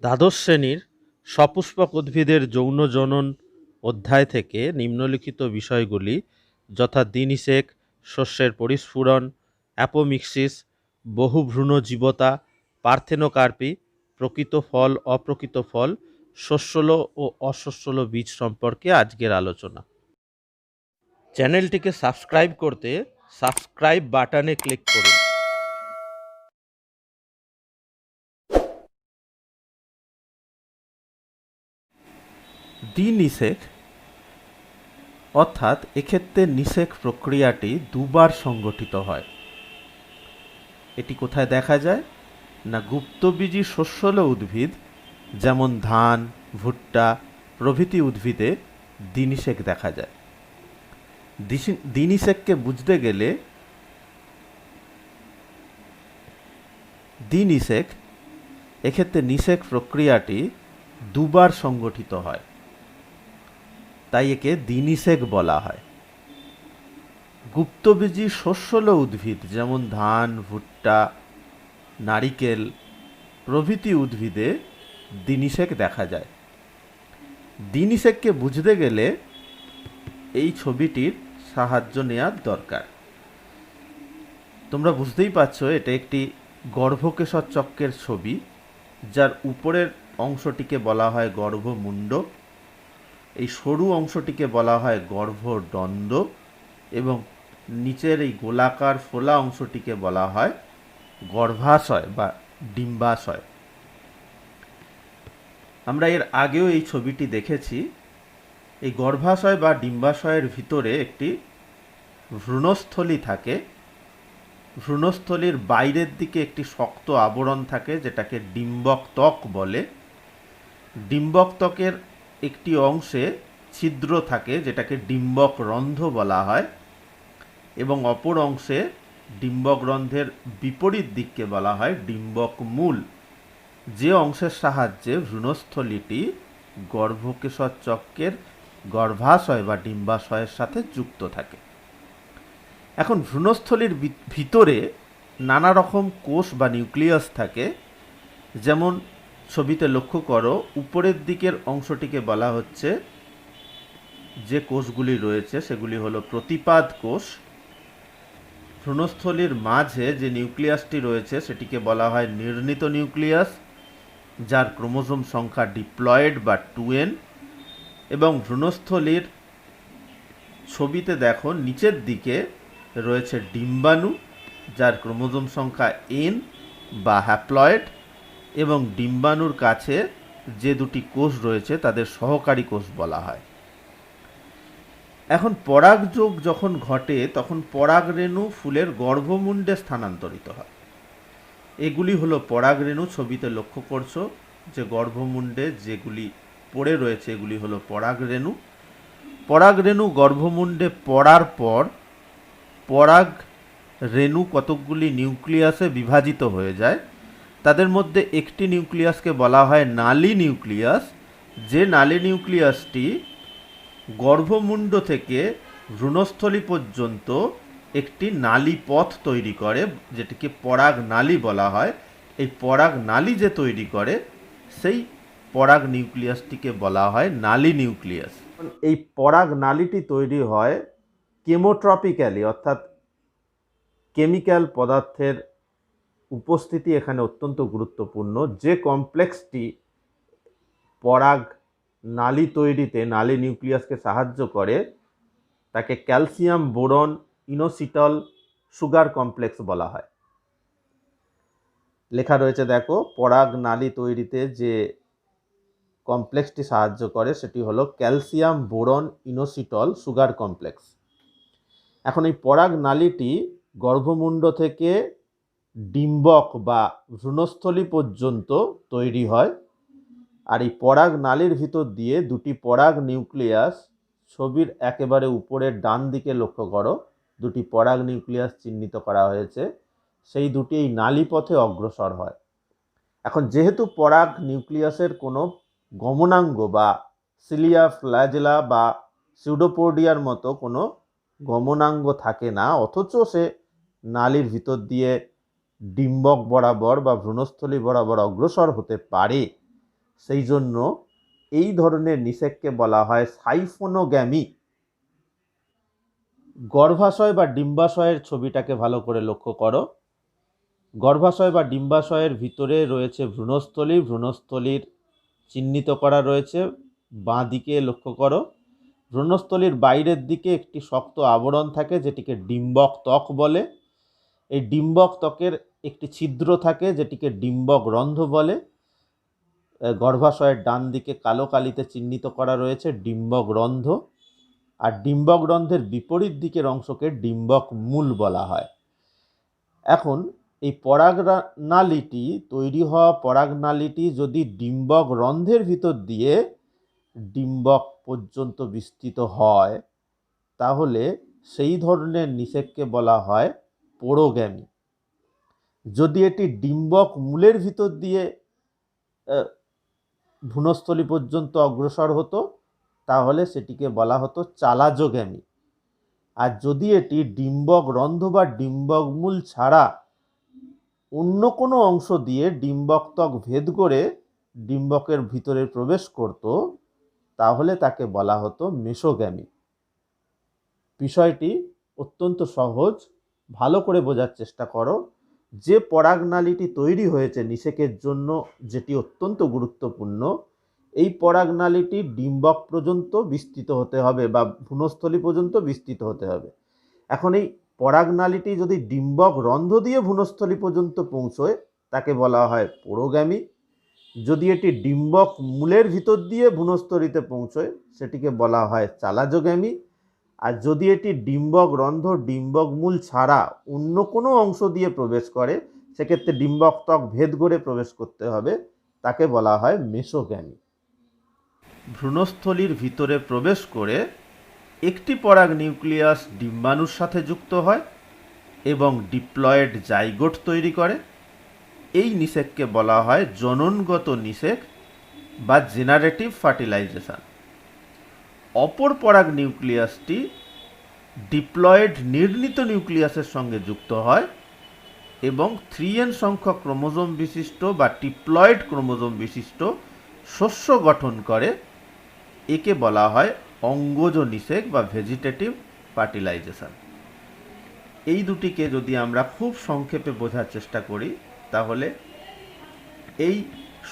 দ্বাদশ শ্রেণীর সপুষ্পক উদ্ভিদের যৌন জনন অধ্যায় থেকে নিম্নলিখিত বিষয়গুলি যথা দিনিসেক, শস্যের পরিস্ফুরণ, অ্যাপোমিক্সিস, বহুভ্রূণজীবতা, পার্থেনোকার্পি, প্রকৃত ফল অপ্রকৃত ফল, শস্যল ও অশস্যল বীজ সম্পর্কে আজকের আলোচনা। চ্যানেলটিকে সাবস্ক্রাইব করতে সাবস্ক্রাইব বাটনে ক্লিক করুন। দিনিষেক অর্থাৎ এক্ষেত্রে নিষেক প্রক্রিয়াটি দুবার সংগঠিত হয়। এটি কোথায় দেখা যায় না গুপ্তবীজী শস্যল উদ্ভিদ যেমন ধান, ভুট্টা প্রভৃতি উদ্ভিদে দিনিষেক দেখা যায়। দিনিষেককে বুঝতে গেলে দিনিষেক এক্ষেত্রে নিষেক প্রক্রিয়াটি দুবার সংগঠিত হয়, তাই একে দিনিষেক বলা হয়। গুপ্তবীজী শস্যল উদ্ভিদ যেমন ধান, ভুট্টা, নারিকেল প্রভৃতি উদ্ভিদে দিনিষেক দেখা যায়। দিনিষেককে বুঝতে গেলে এই ছবিটির সাহায্য নেওয়ার দরকার। তোমরা বুঝতেই পারছো এটা একটি গর্ভকেশর চক্রের ছবি, যার উপরের অংশটিকে বলা হয় গর্ভমুণ্ড, এই সরু অংশটিকে বলা হয় গর্ভদণ্ড এবং নিচের এই গোলাকার ফোলা অংশটিকে বলা হয় গর্ভাশয় বা ডিম্বাশয়। আমরা এর আগেও এই ছবিটি দেখেছি। এই গর্ভাশয় বা ডিম্বাশয়ের ভিতরে একটি ভ্রূণস্থলী থাকে। ভ্রূণস্থলীর বাইরের দিকে একটি শক্ত আবরণ থাকে যেটাকে ডিম্বক ত্বক বলে। ডিম্বক ত্বকের একটি অংশে ছিদ্র থাকে যেটাকে ডিম্বক রন্ধ্র বলা হয় এবং অপর অংশে ডিম্বক রন্ধ্রের বিপরীত দিককে বলা হয় ডিম্বক মূল, যে অংশের সাহায্যে ভ্রূণস্থলীটি গর্ভকেশর চক্রের গর্ভাশয় বা ডিম্বাশয়ের সাথে যুক্ত থাকে। এখন ভ্রূণস্থলীর ভিতরে নানা রকম কোষ বা নিউক্লিয়াস থাকে। যেমন ছবিতে লক্ষ্য করো, উপরের দিকের অংশটিকে বলা হচ্ছে, যে কোষগুলি রয়েছে সেগুলি হলো প্রতিপাদ কোষ। ভ্রূণস্থলীর মাঝে যে নিউক্লিয়াসটি রয়েছে সেটিকে বলা হয় নির্ণীত নিউক্লিয়াস, যার ক্রোমোজোম সংখ্যা ডিপ্লয়েড বা 2n। এবং ভ্রূণস্থলীর ছবিতে দেখো নিচের দিকে রয়েছে ডিম্বাণু, যার ক্রোমোজোম সংখ্যা n বা হ্যাপ্লয়েড, এবং ডিম্বাণুর কাছে যে দুটি কোষ রয়েছে তাদের সহকারী কোষ বলা হয়। এখন পরাগযোগ যখন ঘটে তখন পরাগরেণু ফুলের গর্ভমুণ্ডে স্থানান্তরিত হয়। এগুলি হলো পরাগরেণু। ছবিতে লক্ষ্য করছো যে গর্ভমুণ্ডে যেগুলি পড়ে রয়েছে এগুলি হলো পরাগরেণু। পরাগরেণু গর্ভমুণ্ডে পড়ার পর পরাগ রেণু কতকগুলি নিউক্লিয়াসে বিভাজিত হয়ে যায়। তাদের মধ্যে একটি নিউক্লিয়াসকে বলা হয় নালী নিউক্লিয়াস, যে নালী নিউক্লিয়াসটি গর্ভমুণ্ড থেকে ভ্রূণস্থলী পর্যন্ত একটি নালী পথ তৈরি করে, যেটিকে পরাগ নালী বলা হয়। এই পরাগ নালী যে তৈরি করে সেই পরাগ নিউক্লিয়াসটিকে বলা হয় নালী নিউক্লিয়াস। এই পরাগ নালীটি তৈরি হয় কেমোট্রপিক্যালি, অর্থাৎ কেমিক্যাল পদার্থের উপস্থিতি এখানে অত্যন্ত গুরুত্বপূর্ণ। যে কমপ্লেক্সটি পরাগ নালী তৈরিতে নালী নিউক্লিয়াসকে সাহায্য করে তাকে calcium boron inositol sugar complex বলা হয়। লেখা রয়েছে দেখো, পরাগ নালী তৈরিতে যে কমপ্লেক্সটি সাহায্য করে সেটি হলো calcium boron inositol sugar complex. এখন এই পরাগ নালীটি গর্ভমুণ্ড থেকে ডিম্বক বা ভ্রূণস্থলী পর্যন্ত তৈরি হয়। আর এই পরাগ নালীর ভিতর দিয়ে দুটি পরাগ নিউক্লিয়াস, ছবির একেবারে উপরের ডান দিকে লক্ষ্য করো, দুটি পরাগ নিউক্লিয়াস চিহ্নিত করা হয়েছে, সেই দুটি এই নালীপথে অগ্রসর হয়। এখন যেহেতু পরাগ নিউক্লিয়াসের কোনো গমনাঙ্গ বা সিলিয়া, ফ্ল্যাজেলা বা সিউডোপোডিয়ার মতো কোনো গমনাঙ্গ থাকে না, অথচ সে নালীর ভিতর দিয়ে ডিম্বক বরাবর বা ভ্রূণস্থলী বরাবর অগ্রসর হতে পারে, সেই জন্য এই ধরনের নিষেককে বলা হয় সাইফোনোগ্যামি। গর্ভাশয় বা ডিম্বাশয়ের ছবিটাকে ভালো করে লক্ষ্য করো। গর্ভাশয় বা ডিম্বাশয়ের ভিতরে রয়েছে ভ্রূণস্থলী, ভ্রূণস্থলীর চিহ্নিত করা রয়েছে বাঁ দিকে, লক্ষ্য করো। ভ্রূণস্থলীর বাইরের দিকে একটি শক্ত আবরণ থাকে যেটিকে ডিম্বক ত্বক বলে। এই ডিম্বক ত্বকের একটি ছিদ্র থাকে যেটিকে ডিম্বক রন্ধ্র বলে। গর্ভাশয়ের ডান দিকে কালো কালিতে চিহ্নিত করা রয়েছে ডিম্বক রন্ধ্র, আর ডিম্বক রন্ধ্রের বিপরীত দিকের অংশকে ডিম্বক মূল বলা হয়। এখন এই পরাগনালীটি তৈরি হওয়া পরাগনালীটি যদি ডিম্বক রন্ধ্রের ভিতর দিয়ে ডিম্বক পর্যন্ত বিস্তৃত হয় তাহলে সেই ধরনের নিষেককে বলা হয় পোরোগ্যামি। যদি এটি ডিম্বক মূলের ভিতর দিয়ে ভ্রূণস্থলী পর্যন্ত অগ্রসর হতো তাহলে সেটিকে বলা হতো চালাজোগ্যামি। আর যদি এটি ডিম্বক রন্ধ্র বা ডিম্বক মূল ছাড়া অন্য কোনো অংশ দিয়ে ডিম্বক ত্বক ভেদ করে ডিম্বকের ভিতরে প্রবেশ করত তাহলে তাকে বলা হতো মেসোগ্যামি। বিষয়টি অত্যন্ত সহজ, ভালো করে বোঝার চেষ্টা করো। যে পরাগনালীটি তৈরি হয়েছে নিষেকের জন্য, যেটি অত্যন্ত গুরুত্বপূর্ণ, এই পরাগনালীটি ডিম্বক পর্যন্ত বিস্তৃত হতে হবে বা ভ্রূণস্থলী পর্যন্ত বিস্তৃত হতে হবে। এখন এই পরাগনালীটি যদি ডিম্বক রন্ধ্র দিয়ে ভ্রূণস্থলী পর্যন্ত পৌঁছয় তাকে বলা হয় পোরোগ্যামি। যদি এটি ডিম্বক মূলের ভিতর দিয়ে ভ্রূণস্থলীতে পৌঁছয় সেটিকে বলা হয় চালাজোগ্যামি। আর যদি এটি ডিম্বক রন্ধ্র ডিম্বক মূল ছাড়া অন্য কোনো অংশ দিয়ে প্রবেশ করে, সেক্ষেত্রে ডিম্বক ত্বক ভেদ করে প্রবেশ করতে হবে, তাকে বলা হয় মেসোগ্যামি। ভ্রূণস্থলীর ভিতরে প্রবেশ করে একটি পরাগ নিউক্লিয়াস ডিম্বাণুর সাথে যুক্ত হয় এবং ডিপ্লয়েড জাইগোট তৈরি করে। এই নিষেককে বলা হয় জননগত নিষেক বা জেনারেটিভ ফার্টিলাইজেশন। অপর পরাগ নিউক্লিয়াসটি ডিপ্লয়েড নির্ণীত নিউক্লিয়াসের সঙ্গে যুক্ত হয় এবং 3n সংখ্যক ক্রোমোজোম বিশিষ্ট বা ট্রিপ্লয়েড ক্রোমোজোম বিশিষ্ট শস্য গঠন করে। একে বলা হয় অঙ্গজ নিষেক বা ভেজিটেটিভ ফার্টিলাইজেশন। এই দুটিকে যদি আমরা খুব সংক্ষেপে বোঝার চেষ্টা করি তাহলে এই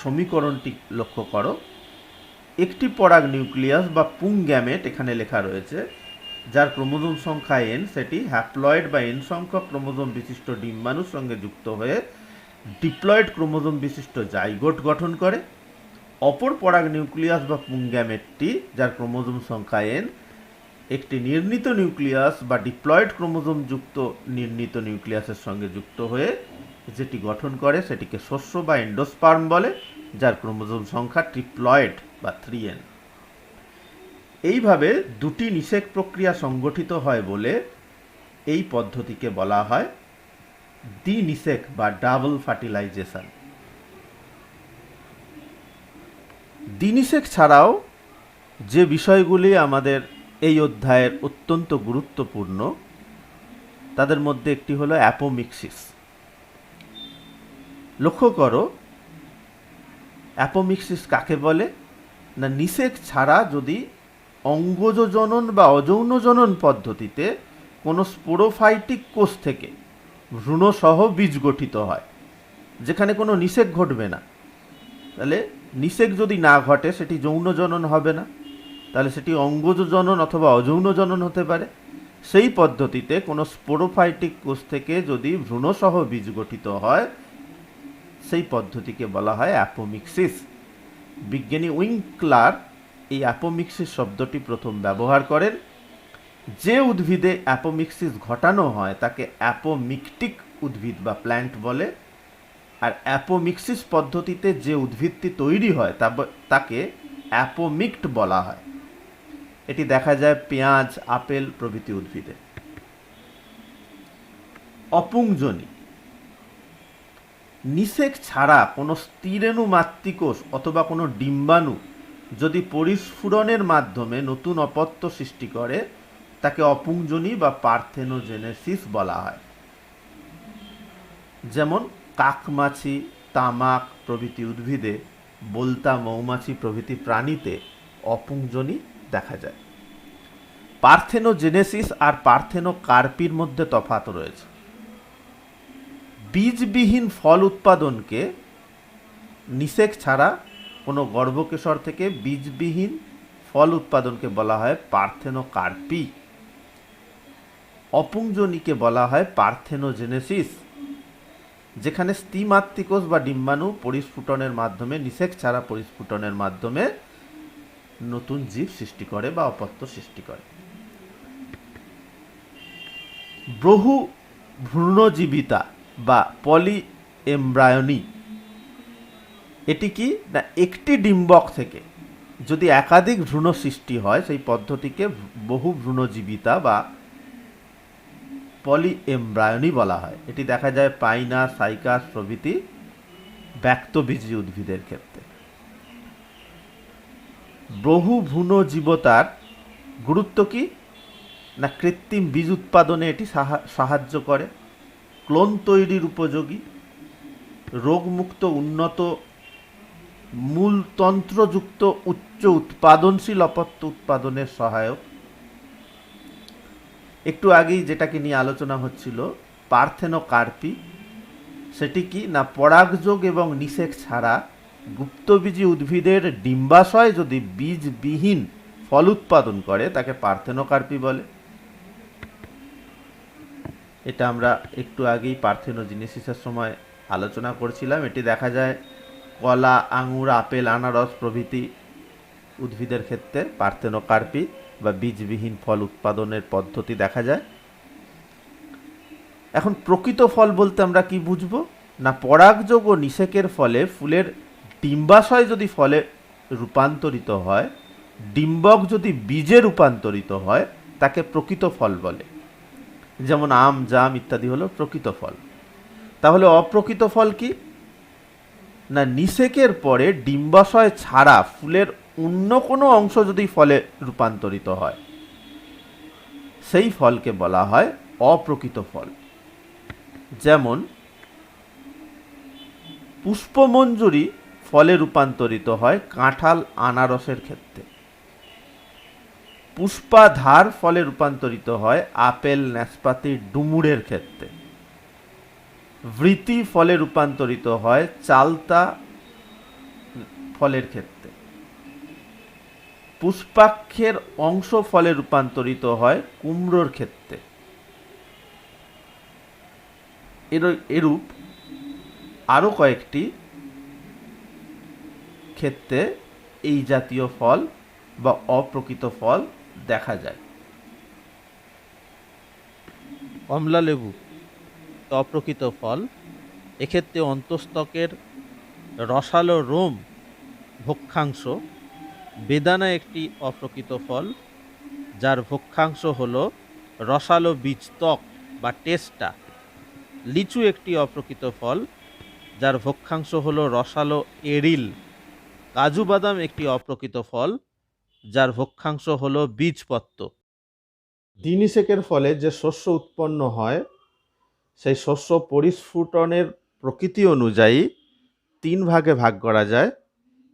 সমীকরণটি লক্ষ্য করো। একটি পরাগ নিউক্লিয়াস বা পুংগ্যামেট এখানে লেখা রয়েছে, যার ক্রোমোজোম সংখ্যা n, সেটি হ্যাপ্লয়েড বা n সংখ্যক ক্রোমোজোম বিশিষ্ট ডিম্বাণুর সঙ্গে যুক্ত হয়ে ডিপ্লয়েড ক্রোমোজোম বিশিষ্ট জাইগোট গঠন করে। অপর পরাগ নিউক্লিয়াস বা পুংগ্যামেটটি, যার ক্রোমোজোম সংখ্যা n, একটি নির্ণীত নিউক্লিয়াস বা ডিপ্লয়েড ক্রোমোজোম যুক্ত নির্ণীত নিউক্লিয়াসের সঙ্গে যুক্ত হয়ে যেটি গঠন করে সেটিকে শস্য বা এন্ডোস্পার্ম বলে, যার ক্রোমোজোম সংখ্যা ট্রিপ্লয়েড বা 3n। এইভাবে দুটি নিষেক প্রক্রিয়া সংগঠিত হয় বলে এই পদ্ধতিকে বলা হয় দ্বিনিষেক বা ডাবল ফার্টিলাইজেশন। দ্বিনিষেক ছাড়াও যে বিষয়গুলি আমাদের এই অধ্যায়ের অত্যন্ত গুরুত্বপূর্ণ তাদের মধ্যে একটি হলো অ্যাপোমিক্সিস। লক্ষ্য করো, অ্যাপোমিক্সিস কাকে বলে না, নিষেক ছাড়া যদি অঙ্গজ জনন বা অযৌন জনন পদ্ধতিতে কোনো স্পোরোফাইটিক কোষ থেকে ভ্রূণসহ বীজ গঠিত হয়, যেখানে কোনো নিষেক ঘটবে না, তাহলে নিষেক যদি না ঘটে সেটি যৌন জনন হবে না, তাহলে সেটি অঙ্গজ জনন অথবা অযৌন জনন হতে পারে। সেই পদ্ধতিতে কোনো স্পোরোফাইটিক কোষ থেকে যদি ভ্রূণসহ বীজ গঠিত হয় সেই পদ্ধতিকে বলা হয় অ্যাপোমিক্সিস। বিজ্ঞানী উইঙ্কলার এই অ্যাপোমিক্সিস শব্দটি প্রথম ব্যবহার করেন। যে উদ্ভিদে অ্যাপোমিক্সিস ঘটানো হয় তাকে অ্যাপোমিকটিক উদ্ভিদ বা প্ল্যান্ট বলে, আর অ্যাপোমিক্সিস পদ্ধতিতে যে উদ্ভিদটি তৈরি হয় তাকে অ্যাপোমিক্ট বলা হয়। এটি দেখা যায় পেঁয়াজ, আপেল প্রভৃতি উদ্ভিদে। অপুংজনী, নিষেক ছাড়া কোনো স্ত্রীরেণু মাতৃকোষ অথবা কোনো ডিম্বাণু যদি পরিস্ফুরণের মাধ্যমে নতুন অপত্য সৃষ্টি করে তাকে অপুংজনী বা পার্থেনোজেনেসিস বলা হয়। যেমন কাকমাছি, তামাক প্রভৃতি উদ্ভিদে বোলতা, মৌমাছি প্রভৃতি প্রাণীতে অপুংজনি দেখা যায়। পার্থেনোজেনেসিস আর পার্থেনোকার্পির মধ্যে তফাৎ রয়েছে। বীজবিহীন ফল উৎপাদনকে, নিষেক ছাড়া কোনো গর্ভকেশর থেকে বীজবিহীন ফল উৎপাদনকে বলা হয় পার্থেনোকার্পি। অপুংজনিকে বলা হয় পার্থেনোজেনেসিস, যেখানে স্ত্রীমাতৃকোষ বা ডিম্বাণু পরিস্ফুটনের মাধ্যমে, নিষেক ছাড়া পরিস্ফুটনের মাধ্যমে নতুন জীব সৃষ্টি করে বা অপত্য সৃষ্টি করে। বহু ভ্রূণজীবিতা বা পলি এমব্রায়নি, এটি কি না একটি ডিম্বক থেকে যদি একাধিক ভ্রূণ সৃষ্টি হয় সেই পদ্ধতিকে বহু ভ্রূণজীবিতা বা পলি এমব্রায়নি বলা হয়। এটি দেখা যায় পাইনা, সাইকাস প্রভৃতি ব্যক্তবীজী উদ্ভিদের ক্ষেত্রে। বহু ভ্রূণজীবতার গুরুত্ব কি না কৃত্রিম বীজ উৎপাদনে এটি সাহায্য করে, ক্লোন তৈরির উপযোগী, রোগমুক্ত উন্নত মূলতন্ত্রযুক্ত উচ্চ উৎপাদনশীল অপত্য উৎপাদনের সহায়ক। একটু আগেই যেটাকে নিয়ে আলোচনা হচ্ছিল পার্থেনোকার্পি, সেটি কি না পরাগযোগ এবং নিষেক ছাড়া গুপ্তবীজী উদ্ভিদের ডিম্বাশয় যদি বীজবিহীন ফল উৎপাদন করে তাকে পার্থেনোকার্পি বলে। এটা আমরা একটু আগেই পার্থেনোজেনেসিসের সময় আলোচনা করছিলাম। এটি দেখা যায় কলা, আঙুর, আপেল, আনারস প্রভৃতি উদ্ভিদের ক্ষেত্রে পার্থেনোকার্পি বা বীজবিহীন ফল উৎপাদনের পদ্ধতি দেখা যায়। এখন প্রকৃত ফল বলতে আমরা কি বুঝবো না পরাগযোগ ও নিষেকের ফলে ফুলের ডিম্বাশয় যদি ফলে রূপান্তরিত হয়, ডিম্বক যদি বীজে রূপান্তরিত হয়, তাকে প্রকৃত ফল বলে। যেমন আম, জাম ইত্যাদি হলো প্রকৃত ফল। তাহলে অপ্রকৃত ফল কি না নিষেকের পরে ডিম্বাশয় ছাড়া ফুলের অন্য কোনো অংশ যদি ফলে রূপান্তরিত হয়, সেই ফলকে বলা হয় অপ্রকৃত ফল। যেমন পুষ্পমঞ্জুরি ফলে রূপান্তরিত হয় কাঁঠাল, আনারসের ক্ষেত্রে। পুষ্পাধার ফলে রূপান্তরিত হয় আপেল, নাশপাতি, ডুমুরের ক্ষেত্রে। বৃতি ফলে রূপান্তরিত হয় চালতা ফলের ক্ষেত্রে। পুষ্পাক্ষের অংশ ফলে রূপান্তরিত হয় কুমড়োর ক্ষেত্রে। এরূপ আরও কয়েকটি ক্ষেত্রে এই জাতীয় ফল বা অপ্রকৃত ফল দেখা যায়। কমলা লেবু অপ্রকৃত ফল। এক্ষেত্রে অন্তস্তকের রসালো রোম ভক্ষাংশ। বেদানা একটি অপ্রকৃত ফল, যার ভক্ষাংশ হল রসালো বীজত্বক বা টেস্টা। লিচু একটি অপ্রকৃত ফল, যার ভক্ষাংশ হল রসালো এরিল। কাজু বাদাম একটি অপ্রকৃত ফল, যার ভক্ষাংশ হল বীজপত্র। দিনিষেকের ফলে যে শস্য উৎপন্ন হয় সেই শস্য পরিস্ফুটনের প্রকৃতি অনুযায়ী তিন ভাগে ভাগ করা যায়।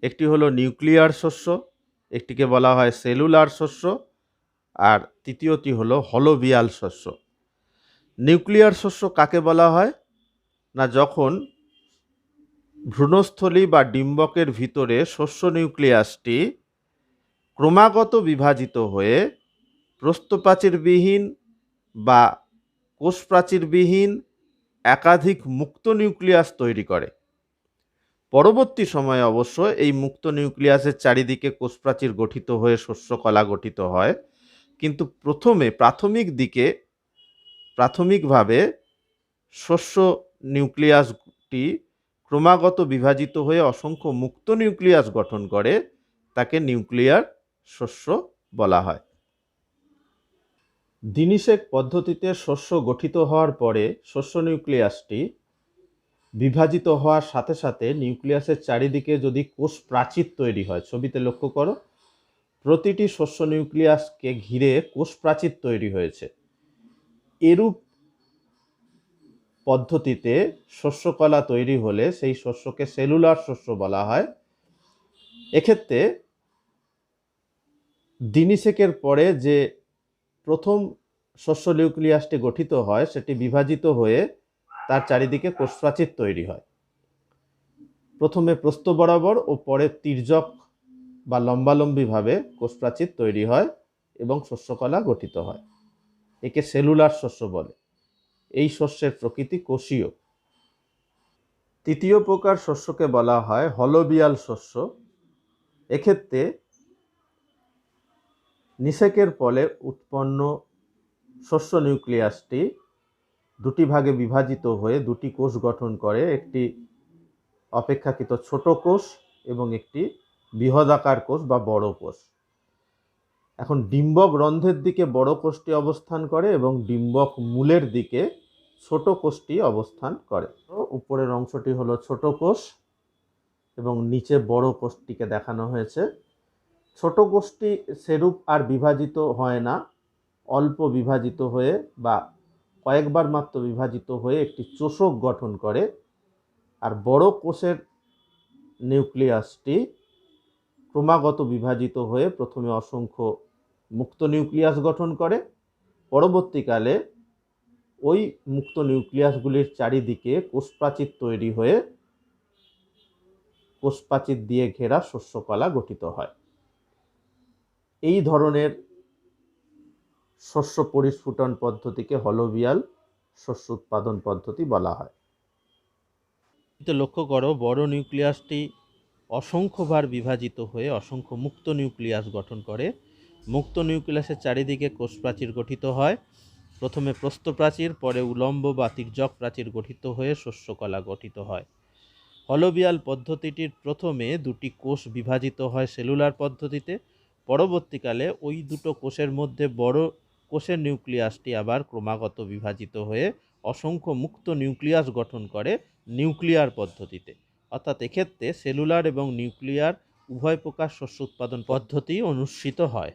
একটি হলো নিউক্লিয়ার শস্য, একটিকে বলা হয় সেলুলার শস্য, আর তৃতীয়টি হলো হলোবিয়াল শস্য। নিউক্লিয়ার শস্য কাকে বলা হয় না যখন ভ্রূণস্থলী বা ডিম্বকের ভিতরে শস্য নিউক্লিয়াসটি ক্রমাগত বিভাজিত হয়ে প্রস্থপ্রাচীরবিহীন বা কোষপ্রাচীরবিহীন একাধিক মুক্ত নিউক্লিয়াস তৈরি করে। পরবর্তী সময়ে অবশ্য এই মুক্ত নিউক্লিয়াসের চারিদিকে কোষপ্রাচীর গঠিত হয়ে শস্যকলা গঠিত হয়, কিন্তু প্রাথমিকভাবে শস্য নিউক্লিয়াসটি ক্রমাগত বিভাজিত হয়ে অসংখ্য মুক্ত নিউক্লিয়াস গঠন করে, তাকে নিউক্লিয়ার শস্য বলা হয়। দিনিষেক পদ্ধতিতে শস্য গঠিত হওয়ার পরে শস্য নিউক্লিয়াসটি বিভাজিত হওয়ার সাথে সাথে নিউক্লিয়াসের চারিদিকে যদি কোষ প্রাচীর তৈরি হয়, ছবিতে লক্ষ্য করো প্রতিটি শস্য নিউক্লিয়াসকে ঘিরে কোষ প্রাচীর তৈরি হয়েছে। এরূপ পদ্ধতিতে শস্যকলা তৈরি হলে সেই শস্যকে সেলুলার শস্য বলা হয়। এক্ষেত্রে দিনিশেকের পরে যে প্রথম শস্য নিউক্লিয়াসটি গঠিত হয় সেটি বিভাজিত হয়ে তার চারিদিকে কোষপ্রাচীর তৈরি হয়। প্রথমে প্রস্থ বরাবর ও পরে তির্যক বা লম্বালম্বিভাবে কোষপ্রাচীর তৈরি হয় এবং শস্যকলা গঠিত হয়। একে সেলুলার শস্য বলে। এই শস্যের প্রকৃতি কোষীয়। তৃতীয় প্রকার শস্যকে বলা হয় হলোবিয়াল শস্য। এক্ষেত্রে নিষেকের ফলে উৎপন্ন শস্য নিউক্লিয়াসটি দুটি ভাগে বিভাজিত হয়ে দুটি কোষ গঠন করে, একটি অপেক্ষাকৃত ছোট কোষ এবং একটি বৃহদাকার কোষ বা বড় কোষ। এখন ডিম্বক রন্ধ্রের দিকে বড় কোষটি অবস্থান করে এবং ডিম্বক মূলের দিকে ছোট কোষটি অবস্থান করে। উপরের অংশটি হলো ছোট কোষ এবং নিচে বড় কোষটিকে দেখানো হয়েছে। ছোট কোষটি সেরূপ আর বিভাজিত হয় না, অল্প বিভাজিত হয়ে বা কয়েকবার মাত্র বিভাজিত হয়ে একটি চোষক গঠন করে। আর বড় কোষের নিউক্লিয়াসটি ক্রমাগত বিভাজিত হয়ে প্রথমে অসংখ্য মুক্ত নিউক্লিয়াস গঠন করে, পরবর্তীকালে ওই মুক্ত নিউক্লিয়াসগুলির চারিদিকে কোষপ্রাচীর তৈরি হয়ে কোষপ্রাচীর দিয়ে ঘেরা শস্যকলা গঠিত হয়। এই ধরনের শস্য পরিস্ফুটন পদ্ধতিকে হলোবিয়াল শস্য উৎপাদন পদ্ধতি বলা হয়। লক্ষ্য করো, বড় নিউক্লিয়াসটি অসংখ্যবার বিভাজিত হয়ে অসংখ্য মুক্ত নিউক্লিয়াস গঠন করে। মুক্ত নিউক্লিয়াসের চারিদিকে কোষপ্রাচীর গঠিত হয়। প্রথমে প্রস্থপ্রাচীর, পরে উলম্ব বা তির্যক প্রাচীর গঠিত হয়ে শস্যকলা গঠিত হয়। হলোবিয়াল পদ্ধতিটির প্রথমে দুটি কোষ বিভাজিত হয় সেলুলার পদ্ধতিতে, পরবর্তীকালে ওই দুটো কোষের মধ্যে বড় কোষের নিউক্লিয়াসটি আবার ক্রমাগত বিভাজিত হয়ে অসংখ্য মুক্ত নিউক্লিয়াস গঠন করে নিউক্লিয়ার পদ্ধতিতে। অর্থাৎ এক্ষেত্রে সেলুলার এবং নিউক্লিয়ার উভয় প্রকার শস্য উৎপাদন পদ্ধতি অনুসৃত হয়।